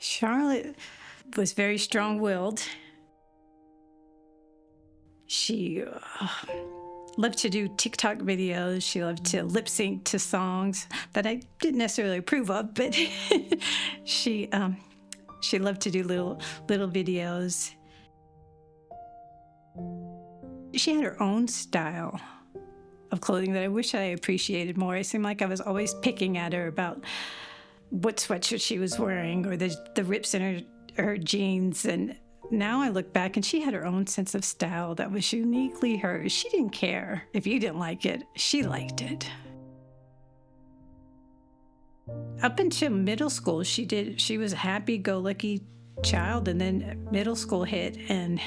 Charlotte was very strong-willed. She loved to do TikTok videos. She loved to lip sync to songs that I didn't necessarily approve of, but she loved to do little videos. She had her own style of clothing that I wish I appreciated more. It seemed like I was always picking at her about what sweatshirt she was wearing or the rips in her jeans. And now I look back and she had her own sense of style that was uniquely hers. She didn't care if you didn't like it. She liked it. Up until middle school, she was a happy-go-lucky child, and then middle school hit and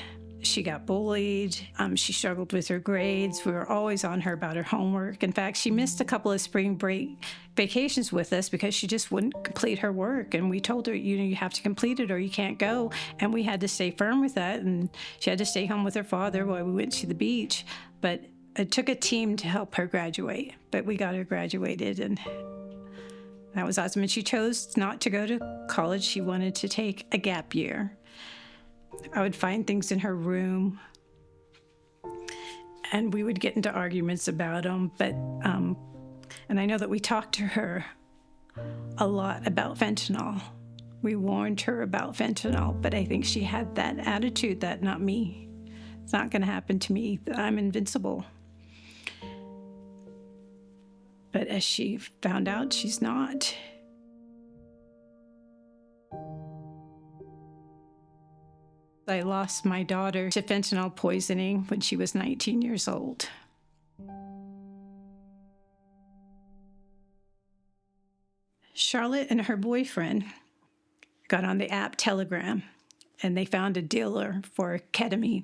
she got bullied. She struggled with her grades. We were always on her about her homework. In fact, she missed a couple of spring break vacations with us because she just wouldn't complete her work. And we told her, you have to complete it or you can't go. And we had to stay firm with that. And she had to stay home with her father while we went to the beach. But it took a team to help her graduate. But we got her graduated, and that was awesome. And she chose not to go to college. She wanted to take a gap year. I would find things in her room, and we would get into arguments about them. But, and I know that we talked to her a lot about fentanyl. We warned her about fentanyl, but I think she had that attitude that not me. It's not going to happen to me. I'm invincible. But as she found out, she's not. I lost my daughter to fentanyl poisoning when she was 19 years old. Charlotte and her boyfriend got on the app Telegram, and they found a dealer for ketamine.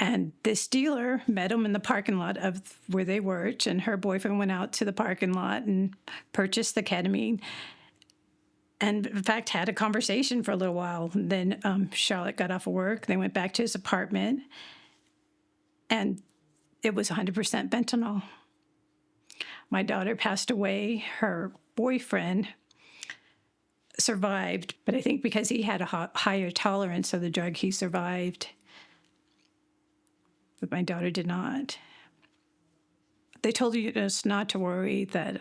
And this dealer met them in the parking lot of where they worked, and her boyfriend went out to the parking lot and purchased the ketamine. And, in fact, had a conversation for a little while. And then Charlotte got off of work. They went back to his apartment, and it was 100% fentanyl. My daughter passed away. Her boyfriend survived, but I think because he had a higher tolerance of the drug, he survived. But my daughter did not. They told us not to worry, that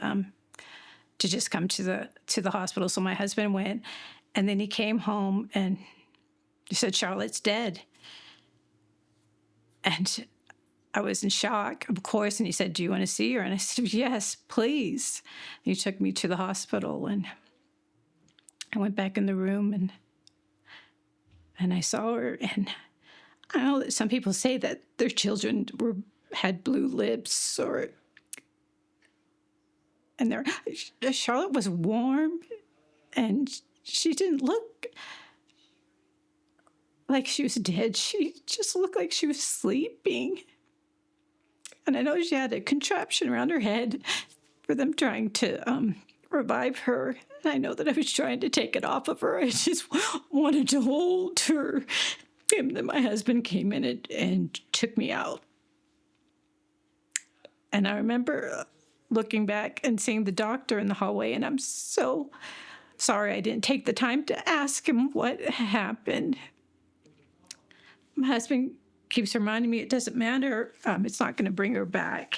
to just come to the hospital. So my husband went, and then he came home and he said, Charlotte's dead. And I was in shock, of course, and he said, do you want to see her? And I said, yes, please. And he took me to the hospital, and I went back in the room, and I saw her. And I know that some people say that their children had blue lips, and Charlotte was warm, and she didn't look like she was dead. She just looked like she was sleeping. And I know she had a contraption around her head for them trying to revive her. And I know that I was trying to take it off of her. I just wanted to hold her. And then my husband came in and took me out. And I remember looking back and seeing the doctor in the hallway, and I'm so sorry I didn't take the time to ask him what happened. My husband keeps reminding me it doesn't matter. It's not going to bring her back.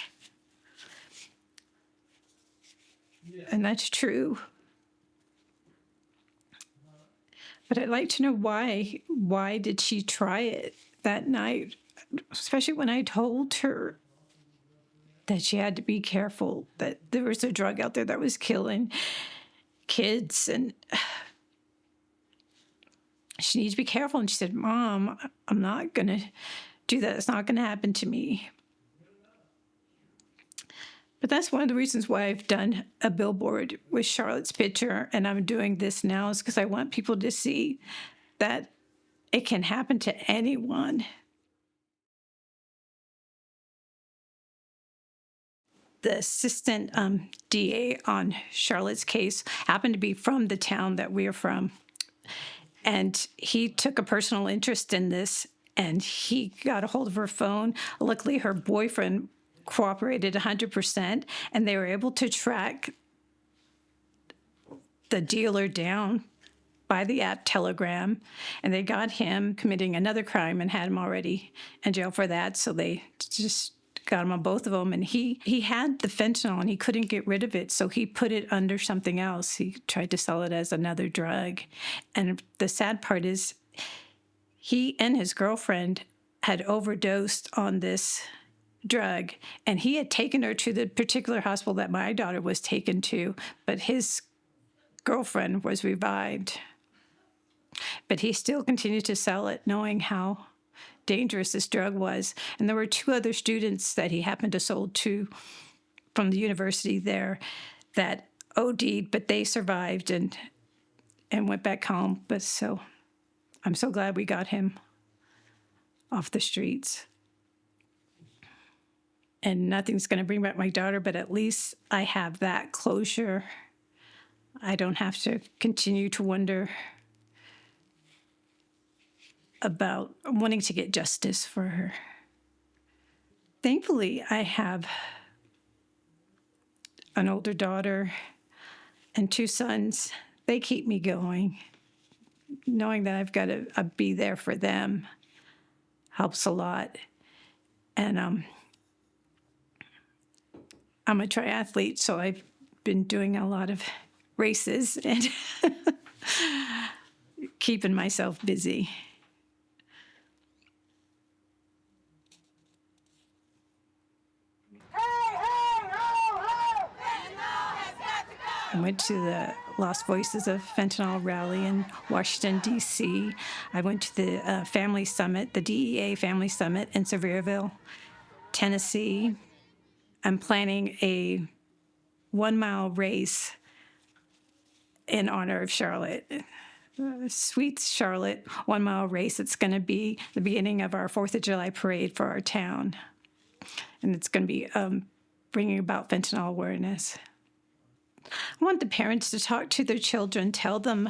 And that's true. But I'd like to know why. Why did she try it that night? Especially when I told her that she had to be careful, that there was a drug out there that was killing kids, and she needs to be careful. And she said, Mom, I'm not going to do that. It's not going to happen to me. But that's one of the reasons why I've done a billboard with Charlotte's picture, and I'm doing this now, is because I want people to see that it can happen to anyone. The assistant DA on Charlotte's case happened to be from the town that we're from. And he took a personal interest in this, and he got a hold of her phone. Luckily, her boyfriend cooperated 100%, and they were able to track the dealer down by the app Telegram, and they got him committing another crime and had him already in jail for that. So they just got him on both of them. And he had the fentanyl and he couldn't get rid of it. So he put it under something else. He tried to sell it as another drug. And the sad part is he and his girlfriend had overdosed on this drug, and he had taken her to the particular hospital that my daughter was taken to, but his girlfriend was revived. But he still continued to sell it, knowing how dangerous this drug was. And there were 2 other students that he happened to sold to from the university there that OD'd, but they survived and went back home. But so I'm so glad we got him off the streets. And nothing's going to bring back my daughter, but at least I have that closure. I don't have to continue to wonder about wanting to get justice for her. Thankfully, I have an older daughter and 2 sons. They keep me going. Knowing that I've got to be there for them helps a lot. And I'm a triathlete, so I've been doing a lot of races and keeping myself busy. I went to the Lost Voices of Fentanyl rally in Washington, D.C. I went to the Family Summit, the DEA Family Summit in Sevierville, Tennessee. I'm planning a 1-mile race in honor of Charlotte. Sweet Charlotte 1-mile race. It's going to be the beginning of our 4th of July parade for our town. And it's going to be bringing about fentanyl awareness. I want the parents to talk to their children, tell them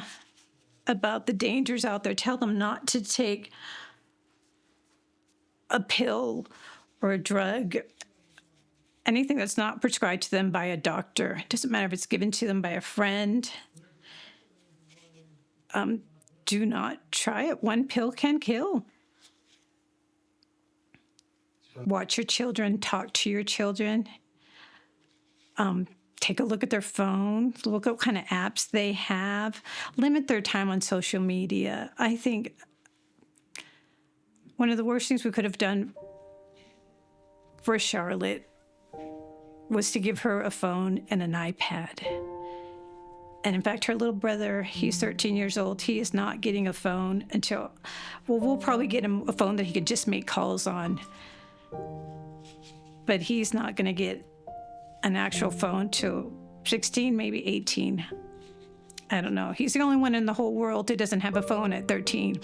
about the dangers out there, tell them not to take a pill or a drug, anything that's not prescribed to them by a doctor. It doesn't matter if it's given to them by a friend. Do not try it. 1 pill can kill. Watch your children, talk to your children. Take a look at their phone, look at what kind of apps they have, limit their time on social media. I think one of the worst things we could have done for Charlotte was to give her a phone and an iPad. And in fact, her little brother, he's 13 years old. He is not getting a phone until, we'll probably get him a phone that he could just make calls on. But he's not going to get an actual phone till 16, maybe 18. I don't know. He's the only one in the whole world who doesn't have a phone at 13.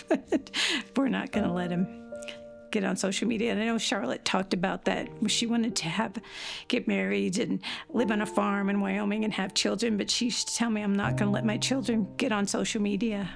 But we're not going to let him get on social media. And I know Charlotte talked about that. She wanted to get married and live on a farm in Wyoming and have children, but she used to tell me, I'm not going to let my children get on social media.